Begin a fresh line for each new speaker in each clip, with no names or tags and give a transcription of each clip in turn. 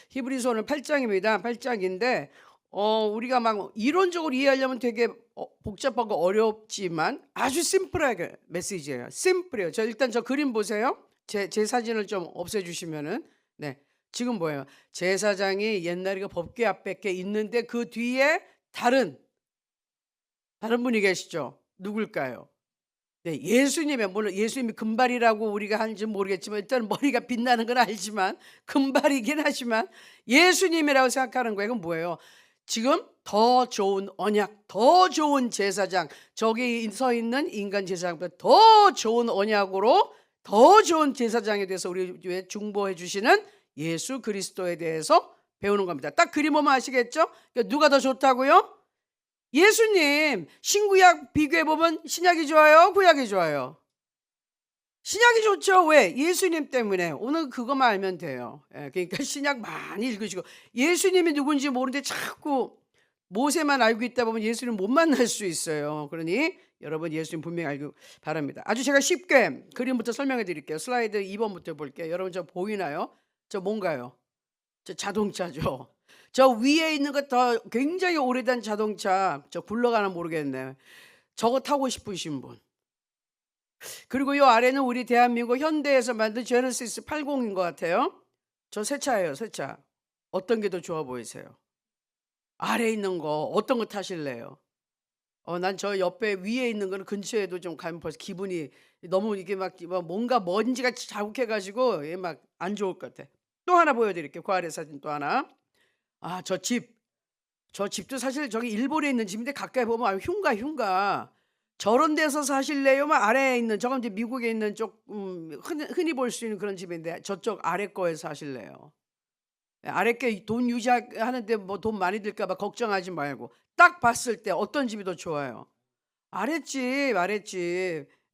히브리서 오늘 8장입니다. 8장인데 우리가 막 이론적으로 이해하려면 되게 복잡하고 어렵지만 아주 심플하게 메시지예요. 심플해요. 일단 저 그림 보세요. 제 사진을 좀 없애 주시면은. 네. 지금 뭐예요? 제사장이 옛날에 그 법궤 앞에 있는데 그 뒤에 다른 분이 계시죠. 누굴까요? 네, 예수님의, 물론 예수님이 금발이라고 우리가 하는지 모르겠지만 일단 머리가 빛나는 건 알지만 금발이긴 하지만 예수님이라고 생각하는 거예요. 그건 뭐예요? 지금 더 좋은 언약, 더 좋은 제사장, 저기 서 있는 인간 제사장보다 더 좋은 언약으로 더 좋은 제사장에 대해서 우리 위해 중보해 주시는 예수 그리스도에 대해서 배우는 겁니다. 딱 그림 보면 아시겠죠? 그러니까 누가 더 좋다고요? 예수님. 신구약 비교해 보면 신약이 좋아요, 구약이 좋아요? 신약이 좋죠. 왜? 예수님 때문에. 오늘 그것만 알면 돼요. 그러니까 신약 많이 읽으시고, 예수님이 누군지 모르는데 자꾸 모세만 알고 있다 보면 예수님 못 만날 수 있어요. 그러니 여러분 예수님 분명히 알고 바랍니다. 아주 제가 쉽게 그림부터 설명해 드릴게요. 슬라이드 2번부터 볼게요. 여러분 저 보이나요? 저 뭔가요? 저 자동차죠. 저 위에 있는 거 더 굉장히 오래된 자동차, 저 굴러가나 모르겠네. 저거 타고 싶으신 분. 그리고 요 아래는 우리 대한민국 현대에서 만든 제네시스 80인 것 같아요. 저 새 차예요, 새 차. 어떤 게 더 좋아 보이세요? 아래에 있는 거 어떤 거 타실래요? 난 저 옆에 위에 있는 거는 근처에도 좀 가면 벌써 기분이 너무 이게 막 뭔가 먼지가 자욱해 가지고 막 안 좋을 것 같아. 또 하나 보여 드릴게요. 그 아래 사진 또 하나. 저 집. 저 집도 사실 저기 일본에 있는 집인데 가까이 보면 흉가. 저런 데서 사실래요? 막 아래에 있는, 저건 이제 미국에 있는 쪽 흔히 볼 수 있는 그런 집인데 저쪽 아래 거에 사실래요? 아래 게 돈 유지하는데 뭐 돈 많이 들까 봐 걱정하지 말고 딱 봤을 때 어떤 집이 더 좋아요? 아랫집.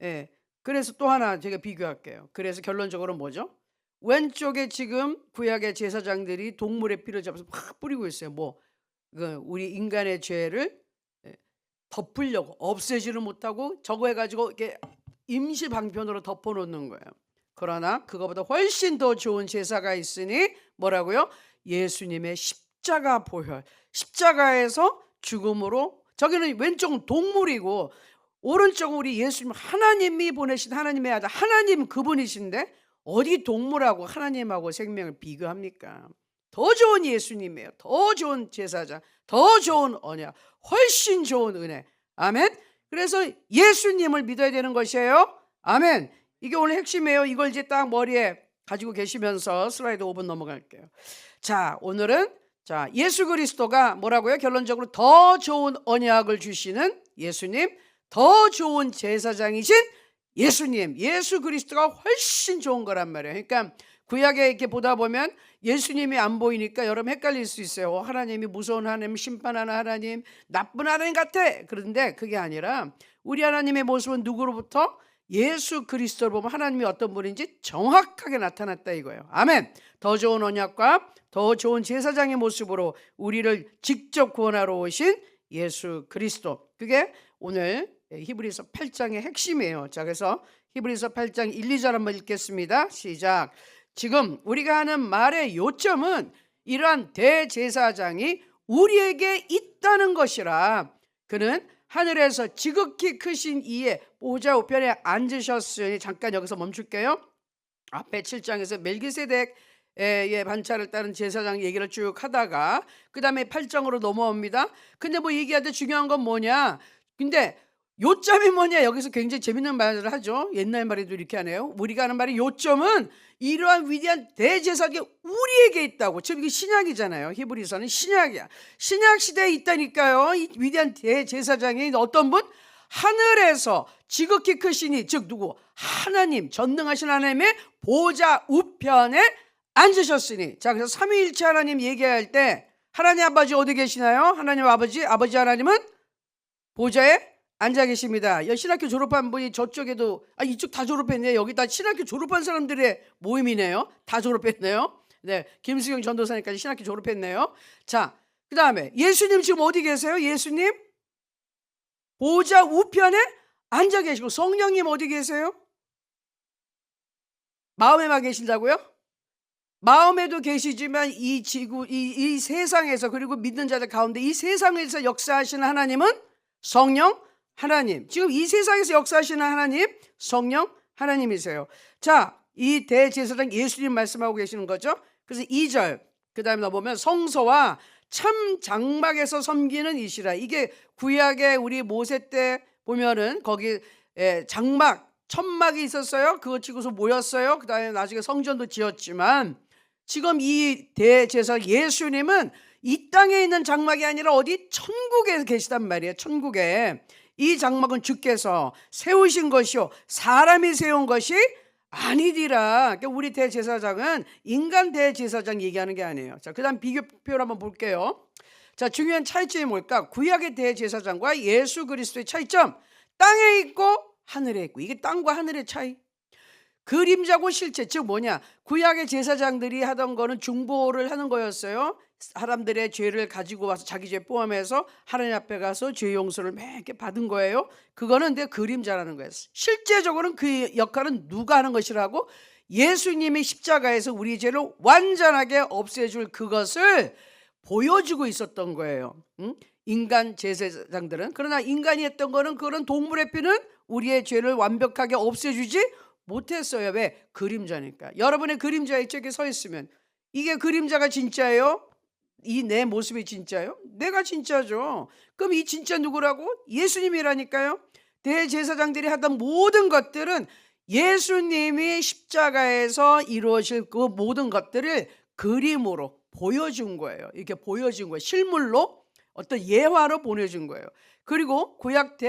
예. 그래서 또 하나 제가 비교할게요. 그래서 결론적으로 뭐죠? 왼쪽에 지금 구약의 제사장들이 동물의 피를 잡아서 막 뿌리고 있어요. 우리 인간의 죄를 덮으려고 없애지를 못하고 저거 해 가지고 이렇게 임시 방편으로 덮어 놓는 거예요. 그러나 그거보다 훨씬 더 좋은 제사가 있으니 뭐라고요? 예수님의 십자가 보혈. 십자가에서 죽음으로, 저기는 왼쪽은 동물이고 오른쪽은 우리 예수님, 하나님이 보내신 하나님의 아들, 하나님 그분이신데 어디 동물하고 하나님하고 생명을 비교합니까? 더 좋은 예수님이에요. 더 좋은 제사장, 더 좋은 언약, 훨씬 좋은 은혜. 아멘. 그래서 예수님을 믿어야 되는 것이에요. 아멘. 이게 오늘 핵심이에요. 이걸 이제 딱 머리에 가지고 계시면서 슬라이드 5분 넘어갈게요. 자, 오늘은 예수 그리스도가 뭐라고요? 결론적으로 더 좋은 언약을 주시는 예수님, 더 좋은 제사장이신 예수님, 예수 그리스도가 훨씬 좋은 거란 말이에요. 그러니까 구약에 이렇게 보다 보면 예수님이 안 보이니까 여러분 헷갈릴 수 있어요. 하나님이 무서운 하나님, 심판하는 하나님, 나쁜 하나님 같아. 그런데 그게 아니라 우리 하나님의 모습은 누구로부터? 예수 그리스도를 보면 하나님이 어떤 분인지 정확하게 나타났다 이거예요. 아멘. 더 좋은 언약과 더 좋은 제사장의 모습으로 우리를 직접 구원하러 오신 예수 그리스도. 그게 오늘 히브리서 8장의 핵심이에요. 자, 그래서 히브리서 8장 1, 2절 한번 읽겠습니다. 시작. 지금 우리가 하는 말의 요점은 이러한 대제사장이 우리에게 있다는 것이라. 그는 하늘에서 지극히 크신 이의 보좌 우편에 앉으셨으니. 잠깐 여기서 멈출게요. 앞에 7장에서 멜기세덱의 반차를 따른 제사장 얘기를 쭉 하다가 그 다음에 8장으로 넘어옵니다. 근데 뭐 얘기하는데 중요한 건 뭐냐, 근데 요점이 뭐냐, 여기서 굉장히 재밌는 말을 하죠. 옛날 말에도 이렇게 하네요. 우리가 하는 말의 요점은 이러한 위대한 대제사장이 우리에게 있다고. 지금 이게 신약이잖아요. 히브리서는 신약이야. 신약 시대에 있다니까요. 이 위대한 대제사장이 어떤 분? 하늘에서 지극히 크시니, 즉 누구? 하나님, 전능하신 하나님의 보좌 우편에 앉으셨으니. 자, 그래서 삼위일체 하나님 얘기할 때 하나님 아버지 어디 계시나요? 하나님 아버지 하나님은 보좌에 앉아 계십니다. 신학교 졸업한 분이 저쪽에도, 이쪽 다 졸업했네. 여기 다 신학교 졸업한 사람들의 모임이네요. 다 졸업했네요. 네, 김수경 전도사님까지 신학교 졸업했네요. 자, 그 다음에 예수님 지금 어디 계세요? 예수님 보좌 우편에 앉아 계시고, 성령님 어디 계세요? 마음에만 계신다고요? 마음에도 계시지만 이 지구, 이 세상에서, 그리고 믿는 자들 가운데 이 세상에서 역사하시는 하나님은 성령 하나님. 지금 이 세상에서 역사하시는 하나님, 성령 하나님이세요. 자, 이 대제사장 예수님 말씀하고 계시는 거죠. 그래서 2절 그 다음에 넘어보면 성소와 참 장막에서 섬기는 이시라. 이게 구약의 우리 모세 때 보면은 거기 장막, 천막이 있었어요. 그거 치고서 모였어요. 그 다음에 나중에 성전도 지었지만, 지금 이 대제사 예수님은 이 땅에 있는 장막이 아니라 어디 천국에 계시단 말이에요. 천국에. 이 장막은 주께서 세우신 것이요 사람이 세운 것이 아니디라. 그러니까 우리 대제사장은 인간 대제사장 얘기하는 게 아니에요. 자, 그다음 비교표를 한번 볼게요. 자, 중요한 차이점이 뭘까? 구약의 대제사장과 예수 그리스도의 차이점. 땅에 있고 하늘에 있고. 이게 땅과 하늘의 차이. 그림자고 실체, 즉 뭐냐? 구약의 제사장들이 하던 거는 중보를 하는 거였어요. 사람들의 죄를 가지고 와서 자기 죄 포함해서 하나님 앞에 가서 죄 용서를 매 받은 거예요. 그거는 내 그림자라는 거예요. 실제적으로는 그 역할은 누가 하는 것이라고? 예수님이 십자가에서 우리 죄를 완전하게 없애줄 그것을 보여주고 있었던 거예요. 인간 제사장들은. 그러나 인간이 했던 거는, 그런 동물의 피는 우리의 죄를 완벽하게 없애주지 못했어요. 왜? 그림자니까. 여러분의 그림자 이쪽에 서 있으면 이게 그림자가 진짜예요? 이 내 모습이 진짜예요? 내가 진짜죠. 그럼 이 진짜 누구라고? 예수님이라니까요. 대제사장들이 하던 모든 것들은 예수님이 십자가에서 이루어질 그 모든 것들을 그림으로 보여준 거예요. 이렇게 보여준 거예요. 실물로, 어떤 예화로 보내준 거예요. 그리고 구약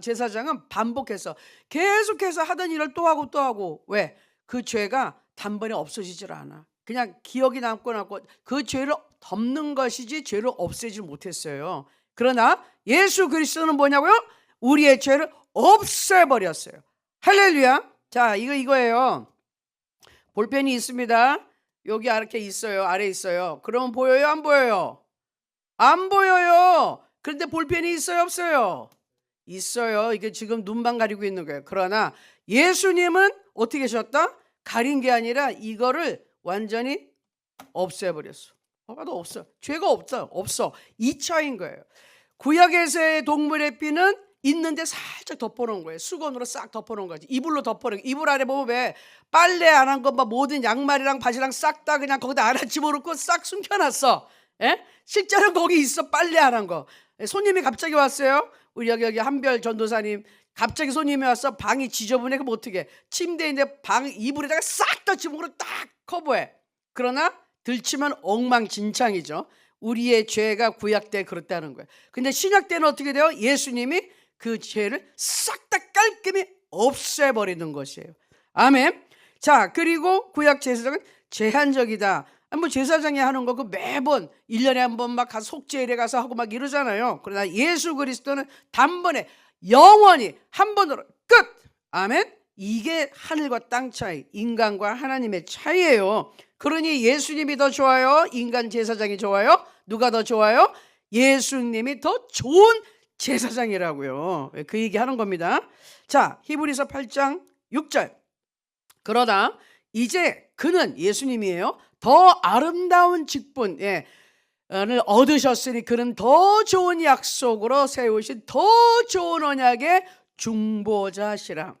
제사장은 반복해서 계속해서 하던 일을 또 하고 또 하고. 왜? 그 죄가 단번에 없어지질 않아. 그냥 기억이 남고 그 죄를 덮는 것이지 죄를 없애지 못했어요. 그러나 예수 그리스도는 뭐냐고요? 우리의 죄를 없애버렸어요. 할렐루야. 자, 이거예요. 볼펜이 있습니다. 여기 이렇게 있어요. 아래 있어요. 그러면 보여요? 안 보여요? 안 보여요. 그런데 볼펜이 있어요? 없어요? 있어요. 이게 지금 눈만 가리고 있는 거예요. 그러나 예수님은 어떻게 하셨다? 가린 게 아니라 이거를 완전히 없애버렸어. 봐도 없어. 죄가 없어. 이 차이인 거예요. 구약에서의 동물의 피는 있는데 살짝 덮어놓은 거예요. 수건으로 싹 덮어놓은 거지. 이불로 덮어놓은. 이불 아래 보면 왜 빨래 안 한 거 모든 양말이랑 바지랑 싹 다 그냥 거기다 안에 집어넣고 싹 숨겨놨어. 예? 실제로 거기 있어. 빨래 안 한 거. 손님이 갑자기 왔어요. 우리 여기 한별 전도사님 갑자기 손님이 와서 방이 지저분해. 그럼 어떻게? 침대에 있는데 방 이불에다가 싹 다 집어넣고 딱 커버해. 그러나 들치면 엉망진창이죠. 우리의 죄가 구약 때 그렇다는 거예요. 근데 신약 때는 어떻게 돼요? 예수님이 그 죄를 싹 다 깔끔히 없애버리는 것이에요. 아멘. 자, 그리고 구약 제사장은 제한적이다. 뭐 제사장이 하는 거 그 매번 1년에 한 번 막 가서 속죄일에 가서 하고 막 이러잖아요. 그러나 예수 그리스도는 단번에 영원히 한 번으로 끝. 아멘. 이게 하늘과 땅 차이, 인간과 하나님의 차이예요. 그러니 예수님이 더 좋아요? 인간 제사장이 좋아요? 누가 더 좋아요? 예수님이 더 좋은 제사장이라고요. 그 얘기하는 겁니다. 자, 히브리서 8장 6절. 그러나 이제 그는, 예수님이에요, 더 아름다운 직분을 얻으셨으니 그는 더 좋은 약속으로 세우신 더 좋은 언약의 중보자시라.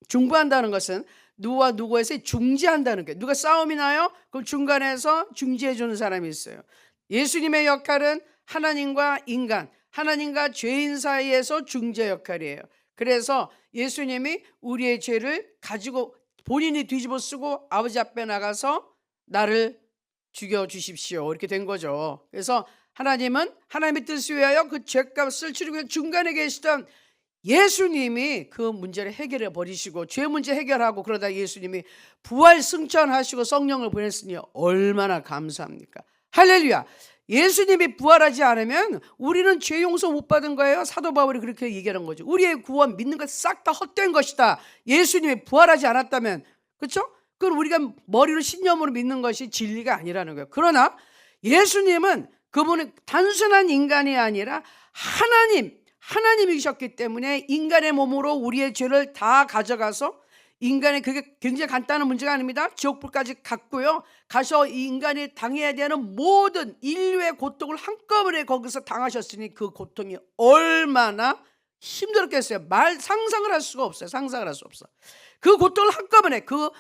중보한다는 것은 누구와 누구에서 중재한다는 거예요. 누가 싸움이 나요? 그럼 중간에서 중재해 주는 사람이 있어요. 예수님의 역할은 하나님과 인간, 하나님과 죄인 사이에서 중재 역할이에요. 그래서 예수님이 우리의 죄를 가지고 본인이 뒤집어 쓰고 아버지 앞에 나가서 나를 죽여주십시오. 이렇게 된 거죠. 그래서 하나님은 하나님의 뜻을 위하여 그 죄값을 치르고 중간에 계시던 예수님이 그 문제를 해결해 버리시고 죄 문제 해결하고, 그러다 예수님이 부활 승천하시고 성령을 보냈으니 얼마나 감사합니까? 할렐루야. 예수님이 부활하지 않으면 우리는 죄 용서 못 받은 거예요. 사도 바울이 그렇게 얘기하는 거죠. 우리의 구원 믿는 것 싹 다 헛된 것이다. 예수님이 부활하지 않았다면, 그렇죠? 그건 우리가 머리로 신념으로 믿는 것이 진리가 아니라는 거예요. 그러나 예수님은 그분은 단순한 인간이 아니라 하나님이셨기 때문에 인간의 몸으로 우리의 죄를 다 가져가서 인간의 그게 굉장히 간단한 문제가 아닙니다. 지옥불까지 갔고요. 가서 이 인간이 당해야 되는 모든 인류의 고통을 한꺼번에 거기서 당하셨으니 그 고통이 얼마나 힘들었겠어요. 상상을 할 수가 없어요. 상상을 할 수 없어. 그 고통을 한꺼번에 그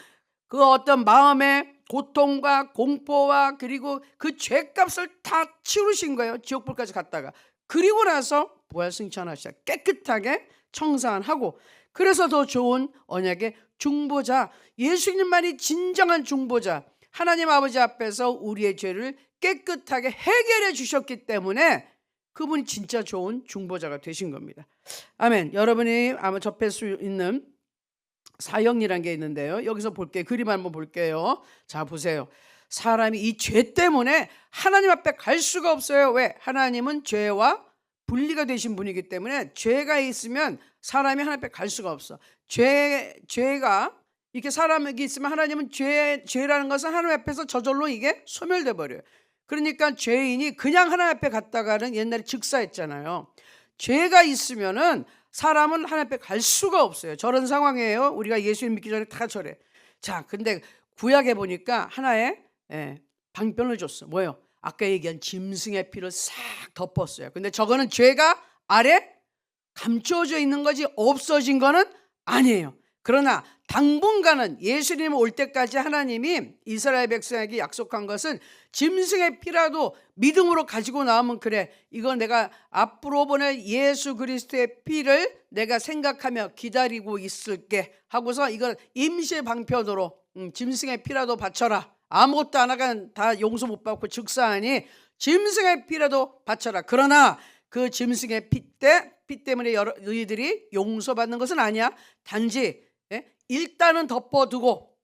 어떤 마음의 고통과 공포와 그리고 그 죄값을 다 치르신 거예요. 지옥불까지 갔다가. 그리고 나서 부활승천하셔 깨끗하게 청산하고, 그래서 더 좋은 언약의 중보자, 예수님만이 진정한 중보자, 하나님 아버지 앞에서 우리의 죄를 깨끗하게 해결해 주셨기 때문에 그분이 진짜 좋은 중보자가 되신 겁니다. 아멘. 여러분이 아마 접할 수 있는 사형리란 게 있는데요. 여기서 볼게요. 그림 한번 볼게요. 자, 보세요. 사람이 이 죄 때문에 하나님 앞에 갈 수가 없어요. 왜? 하나님은 죄와 분리가 되신 분이기 때문에 죄가 있으면 사람이 하나님 앞에 갈 수가 없어. 죄가 이렇게 사람에게 있으면 하나님은 죄라는 것은 하나님 앞에서 저절로 이게 소멸돼 버려요. 그러니까 죄인이 그냥 하나님 앞에 갔다가는 옛날에 즉사했잖아요. 죄가 있으면은 사람은 하나님 앞에 갈 수가 없어요. 저런 상황이에요. 우리가 예수님 믿기 전에 다 저래. 자, 근데 구약에 보니까 하나의 방편을 줬어. 뭐예요? 아까 얘기한 짐승의 피를 싹 덮었어요. 근데 저거는 죄가 아래 감춰져 있는 거지 없어진 거는 아니에요. 그러나 당분간은 예수님 올 때까지 하나님이 이스라엘 백성에게 약속한 것은 짐승의 피라도 믿음으로 가지고 나오면 그래, 이거 내가 앞으로 보낼 예수 그리스도의 피를 내가 생각하며 기다리고 있을게 하고서 이걸 임시 방편으로 짐승의 피라도 바쳐라. 아무것도 안 하간 다 용서 못 받고 즉사하니 짐승의 피라도 바쳐라. 그러나 그 짐승의 피 때문에 너희들이 용서받는 것은 아니야. 단지 일단은 덮어두고,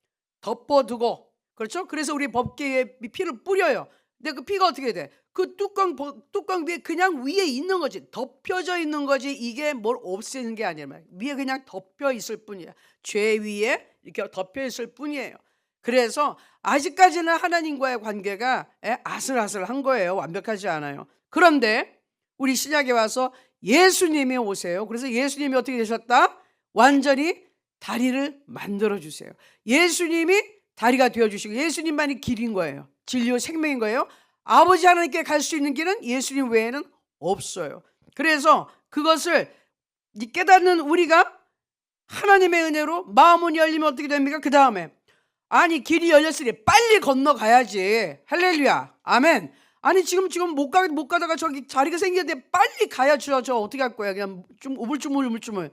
그렇죠? 그래서 우리 법궤에 피를 뿌려요. 근데 그 피가 어떻게 돼? 그 뚜껑 위에 그냥 위에 있는 거지. 덮여져 있는 거지. 이게 뭘 없애는 게 아니라 위에 그냥 덮여 있을 뿐이야. 죄 위에 이렇게 덮여 있을 뿐이에요. 그래서 아직까지는 하나님과의 관계가 아슬아슬한 거예요. 완벽하지 않아요. 그런데 우리 신약에 와서 예수님이 오세요. 그래서 예수님이 어떻게 되셨다? 완전히 다리를 만들어 주세요. 예수님이 다리가 되어 주시고 예수님만이 길인 거예요. 진리와 생명인 거예요. 아버지 하나님께 갈 수 있는 길은 예수님 외에는 없어요. 그래서 그것을 깨닫는 우리가 하나님의 은혜로 마음은 열리면 어떻게 됩니까? 그 다음에 아니 길이 열렸으니 빨리 건너가야지. 할렐루야. 아멘. 아니 지금 못 가다가 저기 자리가 생겼는데 빨리 가야 저 어떻게 할 거야? 그냥 좀 우물쭈물.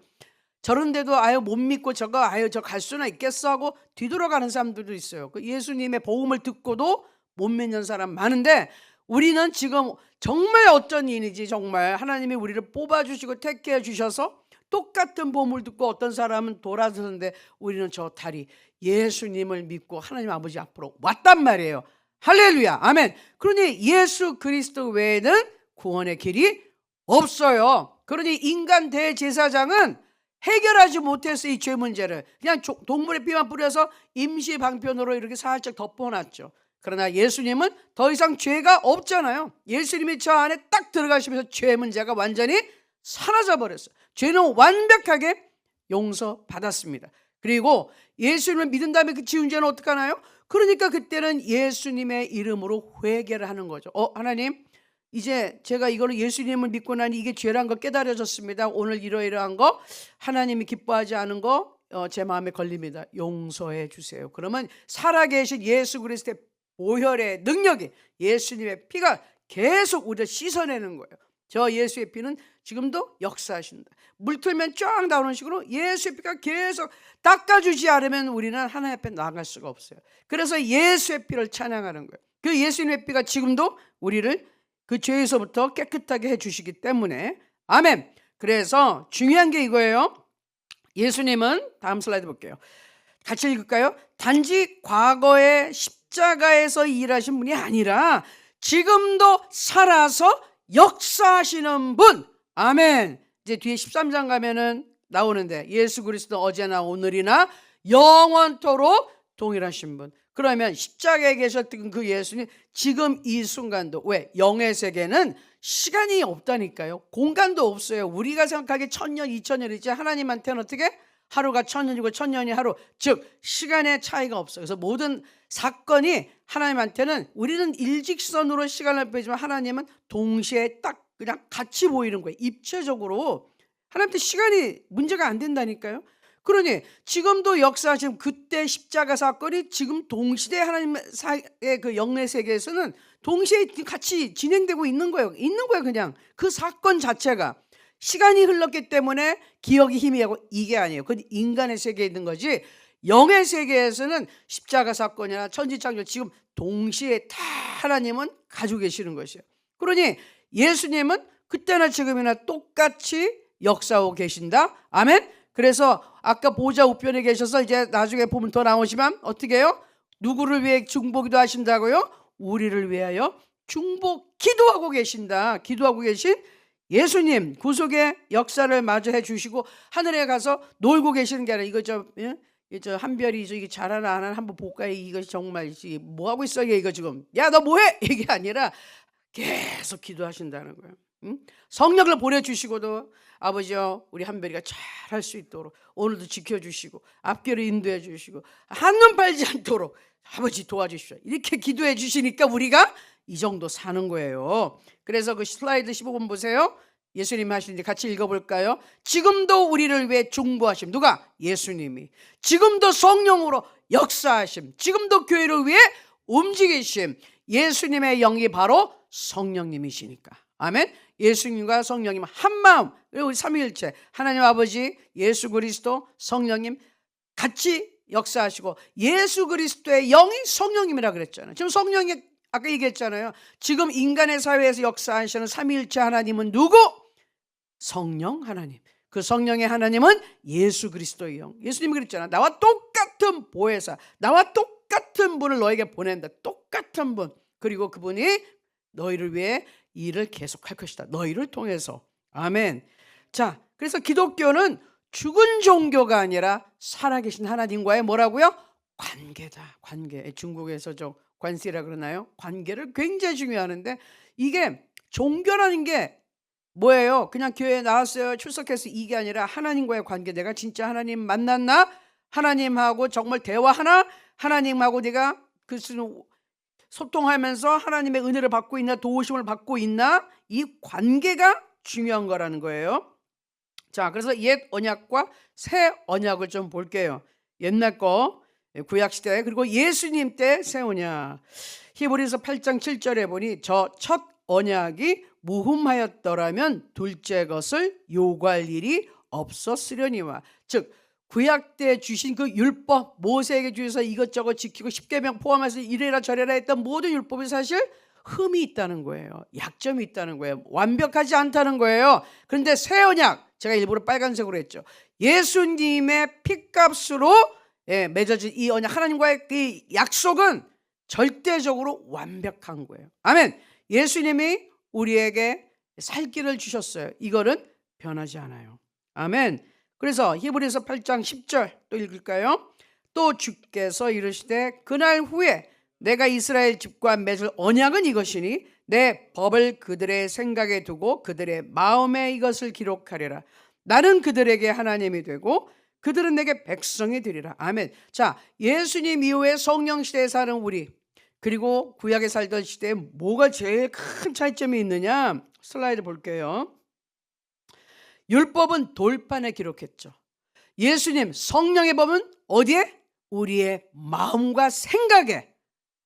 저런데도 아유 못 믿고 저 갈 수나 있겠어 하고 뒤돌아가는 사람들도 있어요. 그 예수님의 복음을 듣고도 못 믿는 사람 많은데, 우리는 지금 정말 어쩐 일이지, 정말 하나님이 우리를 뽑아주시고 택해 주셔서 똑같은 복음을 듣고 어떤 사람은 돌아서는데 우리는 저 다리 예수님을 믿고 하나님 아버지 앞으로 왔단 말이에요. 할렐루야. 아멘. 그러니 예수 그리스도 외에는 구원의 길이 없어요. 그러니 인간 대제사장은 해결하지 못해서 이 죄 문제를 그냥 동물의 피만 뿌려서 임시 방편으로 이렇게 살짝 덮어놨죠. 그러나 예수님은 더 이상 죄가 없잖아요. 예수님이 저 안에 딱 들어가시면서 죄 문제가 완전히 사라져 버렸어요. 죄는 완벽하게 용서받았습니다. 그리고 예수님을 믿은 다음에 그 지은 죄는 어떻게 하나요? 그러니까 그때는 예수님의 이름으로 회개를 하는 거죠. 하나님, 이제 제가 이거를 예수님을 믿고 나니 이게 죄란 거 깨달아졌습니다. 오늘 이러이러한 거 하나님이 기뻐하지 않은 거 제 마음에 걸립니다. 용서해 주세요. 그러면 살아계신 예수 그리스도의 보혈의 능력이, 예수님의 피가 계속 우리를 씻어내는 거예요. 저 예수의 피는 지금도 역사하신다. 물 틀면 쫙 나오는 식으로 예수의 피가 계속 닦아주지 않으면 우리는 하나님 앞에 나아갈 수가 없어요. 그래서 예수의 피를 찬양하는 거예요. 그 예수님의 피가 지금도 우리를 그 죄에서부터 깨끗하게 해주시기 때문에. 아멘. 그래서 중요한 게 이거예요. 예수님은 다음 슬라이드 볼게요. 같이 읽을까요? 단지 과거의 십자가에서 일하신 분이 아니라 지금도 살아서 역사하시는 분. 아멘. 이제 뒤에 13장 가면은 나오는데 예수 그리스도 어제나 오늘이나 영원토록 동일하신 분. 그러면 십자가에 계셨던 그 예수님 지금 이 순간도, 왜? 영의 세계는 시간이 없다니까요. 공간도 없어요. 우리가 생각하기에 1000년 2000년이지 하나님한테는 어떻게? 하루가 1000년이고 1000년이 하루, 즉 시간의 차이가 없어요. 그래서 모든 사건이 하나님한테는, 우리는 일직선으로 시간을 빼지만 하나님은 동시에 딱 그냥 같이 보이는 거예요. 입체적으로 하나님한테 시간이 문제가 안 된다니까요. 그러니 지금도 역사하신 그때 십자가 사건이 지금 동시대 하나님의 그 영내 세계에서는 동시에 같이 진행되고 있는 거예요. 그냥 그 사건 자체가. 시간이 흘렀기 때문에 기억이 희미하고 이게 아니에요. 그건 인간의 세계에 있는 거지, 영의 세계에서는 십자가 사건이나 천지창조 지금 동시에 다 하나님은 가지고 계시는 것이에요. 그러니 예수님은 그때나 지금이나 똑같이 역사하고 계신다. 아멘. 그래서 아까 보좌 우편에 계셔서 이제 나중에 보면 더 나오지만 어떻게 해요? 누구를 위해 중보기도 하신다고요? 우리를 위하여 중보 기도하고 계신다. 기도하고 계신 예수님 구속의 역사를 마저 해주시고 하늘에 가서 놀고 계시는 게 아니라, 저 한별이 이게 잘하나 안 하나 한번 볼까요? 이거 정말 뭐 하고 있어? 이거 지금 야 너 뭐해? 이게 아니라 계속 기도하신다는 거예요. 성령을 보내주시고도 아버지요, 우리 한별이가 잘할 수 있도록 오늘도 지켜주시고 앞길을 인도해 주시고 한눈 팔지 않도록 아버지 도와주십시오. 이렇게 기도해 주시니까 우리가 이 정도 사는 거예요. 그래서 그 슬라이드 15번 보세요. 예수님이 하시는데 같이 읽어볼까요? 지금도 우리를 위해 중보하심. 누가? 예수님이. 지금도 성령으로 역사하심. 지금도 교회를 위해 움직이심. 예수님의 영이 바로 성령님이시니까. 아멘. 예수님과 성령님 한 마음, 그리고 우리 삼위일체 하나님 아버지, 예수 그리스도, 성령님 같이 역사하시고, 예수 그리스도의 영이 성령님이라 그랬잖아요. 지금 성령이 아까 얘기했잖아요. 지금 인간의 사회에서 역사하시는 삼위일체 하나님은 누구? 성령 하나님. 그 성령의 하나님은 예수 그리스도의 영. 예수님이 그랬잖아요. 나와 똑같은 보혜사, 나와 똑같은 분을 너에게 보낸다. 똑같은 분. 그리고 그분이 너희를 위해 일을 계속할 것이다. 너희를 통해서. 아멘. 자, 그래서 기독교는 죽은 종교가 아니라 살아계신 하나님과의 뭐라고요? 관계다. 관계. 중국에서 저 관세라 그러나요? 관계를 굉장히 중요하는데, 이게 종교라는 게 뭐예요? 그냥 교회에 나왔어요, 출석해서, 이게 아니라 하나님과의 관계. 내가 진짜 하나님 만났나? 하나님하고 정말 대화하나? 하나님하고 내가 소통하면서 하나님의 은혜를 받고 있나? 도우심을 받고 있나? 이 관계가 중요한 거라는 거예요. 자, 그래서 옛 언약과 새 언약을 좀 볼게요. 옛날 거 구약시대, 그리고 예수님 때 새 언약. 히브리서 8장 7절에 보니 저 첫 언약이 무흠하였더라면 둘째 것을 요구할 일이 없었으려니와. 즉 구약 때 주신 그 율법, 모세에게 주셔서 이것저것 지키고 십계명 포함해서 이래라 저래라 했던 모든 율법이 사실 흠이 있다는 거예요. 약점이 있다는 거예요. 완벽하지 않다는 거예요. 그런데 새 언약, 제가 일부러 빨간색으로 했죠. 예수님의 피값으로 맺어진 이 언약, 하나님과의 이 약속은 절대적으로 완벽한 거예요. 아멘. 예수님이 우리에게 살 길을 주셨어요. 이거는 변하지 않아요. 아멘. 그래서 히브리서 8장 10절 또 읽을까요? 또 주께서 이르시되 그날 후에 내가 이스라엘 집과 맺을 언약은 이것이니 내 법을 그들의 생각에 두고 그들의 마음에 이것을 기록하리라. 나는 그들에게 하나님이 되고 그들은 내게 백성이 되리라. 아멘. 자, 예수님 이후에 성령 시대에 사는 우리, 그리고 구약에 살던 시대에 뭐가 제일 큰 차이점이 있느냐? 슬라이드 볼게요. 율법은 돌판에 기록했죠. 예수님 성령의 법은 어디에? 우리의 마음과 생각에.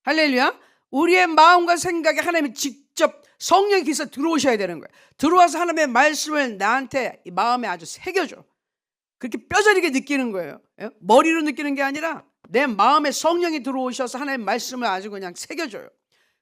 할렐루야. 우리의 마음과 생각에 하나님이 직접 성령이 기서 들어오셔야 되는 거예요. 들어와서 하나님의 말씀을 나한테 이 마음에 아주 새겨줘. 그렇게 뼈저리게 느끼는 거예요. 머리로 느끼는 게 아니라 내 마음에 성령이 들어오셔서 하나님의 말씀을 아주 그냥 새겨줘요.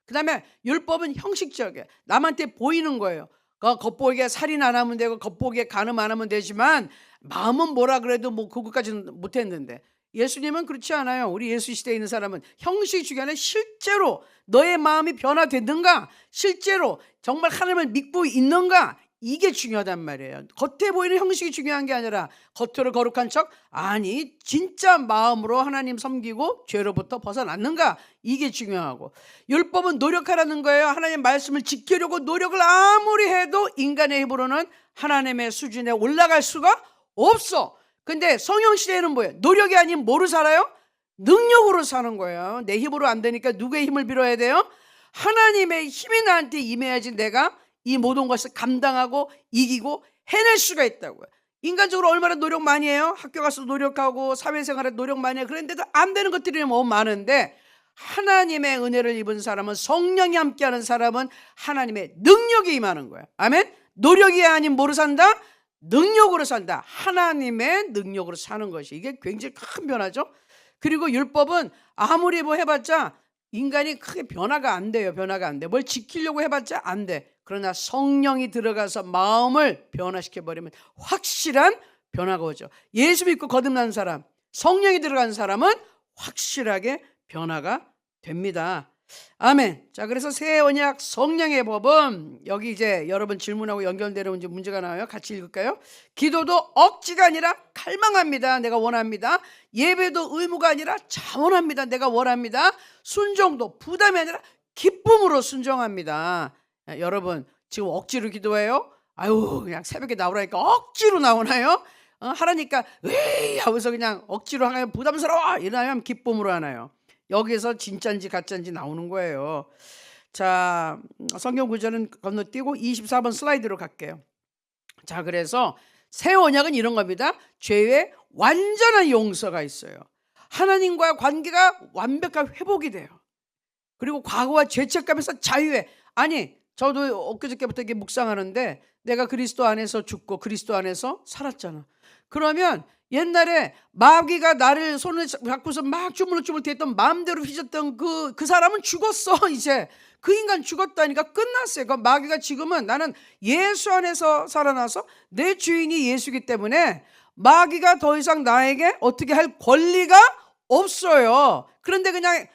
그 다음에 율법은 형식적이에요. 남한테 보이는 거예요. 겉보기에 살인 안 하면 되고 겉보기에 간음 안 하면 되지만 마음은 뭐라 그래도 뭐 그것까지는 못했는데, 예수님은 그렇지 않아요. 우리 예수 시대에 있는 사람은 형식이 중요한, 실제로 너의 마음이 변화됐는가, 실제로 정말 하나님을 믿고 있는가, 이게 중요하단 말이에요. 겉에 보이는 형식이 중요한 게 아니라 겉으로 거룩한 척, 아니 진짜 마음으로 하나님 섬기고 죄로부터 벗어났는가, 이게 중요하고, 율법은 노력하라는 거예요. 하나님의 말씀을 지키려고 노력을 아무리 해도 인간의 힘으로는 하나님의 수준에 올라갈 수가 없어. 근데 성령 시대에는 뭐예요? 노력이 아닌 뭐로 살아요? 능력으로 사는 거예요. 내 힘으로 안 되니까 누구의 힘을 빌어야 돼요? 하나님의 힘이 나한테 임해야지 내가 이 모든 것을 감당하고 이기고 해낼 수가 있다고요. 인간적으로 얼마나 노력 많이 해요? 학교 가서 노력하고 사회생활에 노력 많이 해요. 그런데도 안 되는 것들이 너무 많은데, 하나님의 은혜를 입은 사람은, 성령이 함께하는 사람은 하나님의 능력이 임하는 거예요. 아멘. 노력이 아닌 뭐로 산다? 능력으로 산다. 하나님의 능력으로 사는 것이, 이게 굉장히 큰 변화죠. 그리고 율법은 아무리 뭐 해봤자 인간이 크게 변화가 안 돼요. 변화가 안 돼. 뭘 지키려고 해봤자 안 돼. 그러나 성령이 들어가서 마음을 변화시켜버리면 확실한 변화가 오죠. 예수 믿고 거듭난 사람, 성령이 들어간 사람은 확실하게 변화가 됩니다. 아멘. 자, 그래서 새 언약 성령의 법은, 여기 이제 여러분 질문하고 연결되는 이제 문제가 나와요. 같이 읽을까요? 기도도 억지가 아니라 갈망합니다. 내가 원합니다. 예배도 의무가 아니라 자원합니다. 내가 원합니다. 순종도 부담이 아니라 기쁨으로 순종합니다. 여러분 지금 억지로 기도해요? 아유, 그냥 새벽에 나오라니까 억지로 나오나요? 하라니까 으이 하면서 그냥 억지로 하면 부담스러워 이러면 기쁨으로 하나요? 여기서 진짜인지 가짜인지 나오는 거예요. 자, 성경 구절은 건너뛰고 24번 슬라이드로 갈게요. 자, 그래서 새 언약은 이런 겁니다. 죄의 완전한 용서가 있어요. 하나님과의 관계가 완벽한 회복이 돼요. 그리고 과거와 죄책감에서 자유해. 아니, 저도 엊그저께부터 이렇게 묵상하는데, 내가 그리스도 안에서 죽고 그리스도 안에서 살았잖아. 그러면 옛날에 마귀가 나를 손을 잡고서 막 주물주물댔던, 마음대로 휘젓던 그 사람은 죽었어. 이제 그 인간 죽었다니까 끝났어요. 그 마귀가 지금은, 나는 예수 안에서 살아나서 내 주인이 예수이기 때문에 마귀가 더 이상 나에게 어떻게 할 권리가 없어요. 그런데 그냥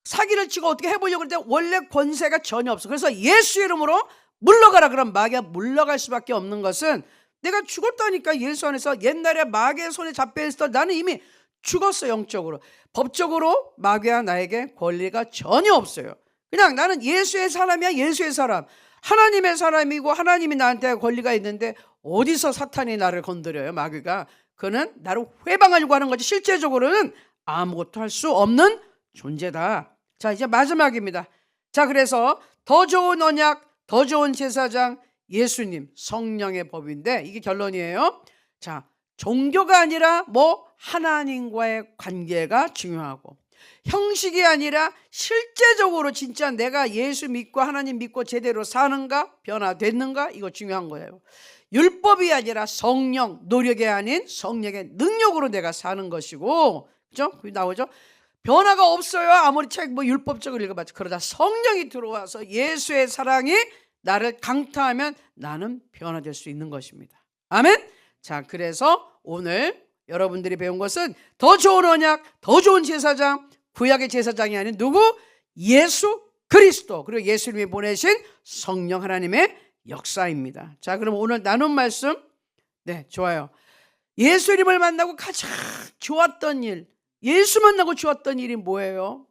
사기를 치고 어떻게 해보려고 그랬는데 원래 권세가 전혀 없어. 그래서 예수 이름으로 물러가라. 그럼 마귀가 물러갈 수밖에 없는 것은, 내가 죽었다니까. 예수 안에서 옛날에 마귀의 손에 잡혀 있을 때 나는 이미 죽었어. 영적으로. 법적으로 마귀가 나에게 권리가 전혀 없어요. 그냥 나는 예수의 사람이야. 예수의 사람, 하나님의 사람이고 하나님이 나한테 권리가 있는데, 어디서 사탄이 나를 건드려요? 마귀가. 그는 나를 회방하려고 하는 거지 실제적으로는 아무것도 할 수 없는 존재다. 자, 이제 마지막입니다. 자, 그래서 더 좋은 언약, 더 좋은 제사장, 예수님, 성령의 법인데, 이게 결론이에요. 자, 종교가 아니라 뭐 하나님과의 관계가 중요하고, 형식이 아니라 실제적으로 진짜 내가 예수 믿고 하나님 믿고 제대로 사는가, 변화됐는가, 이거 중요한 거예요. 율법이 아니라 성령, 노력이 아닌 성령의 능력으로 내가 사는 것이고, 그죠? 그게 나오죠? 변화가 없어요. 아무리 책 뭐 율법적으로 읽어봤자. 그러다 성령이 들어와서 예수의 사랑이 나를 강타하면 나는 변화될 수 있는 것입니다. 아멘. 자, 그래서 오늘 여러분들이 배운 것은 더 좋은 언약, 더 좋은 제사장, 구약의 제사장이 아닌 누구? 예수 그리스도, 그리고 예수님이 보내신 성령 하나님의 역사입니다. 자, 그럼 오늘 나눈 말씀, 네, 좋아요. 예수님을 만나고 가장 좋았던 일, 예수 만나고 좋았던 일이 뭐예요?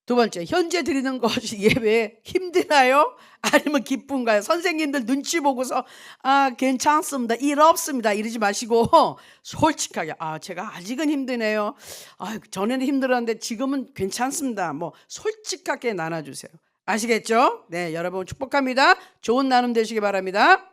두 번째, 현재 드리는 것이 예배에 힘드나요? 아니면 기쁜가요? 선생님들 눈치 보고서 괜찮습니다, 일 없습니다 이러지 마시고 솔직하게, 제가 아직은 힘드네요, 전에는 힘들었는데 지금은 괜찮습니다, 뭐 솔직하게 나눠주세요. 아시겠죠? 네, 여러분 축복합니다. 좋은 나눔 되시기 바랍니다.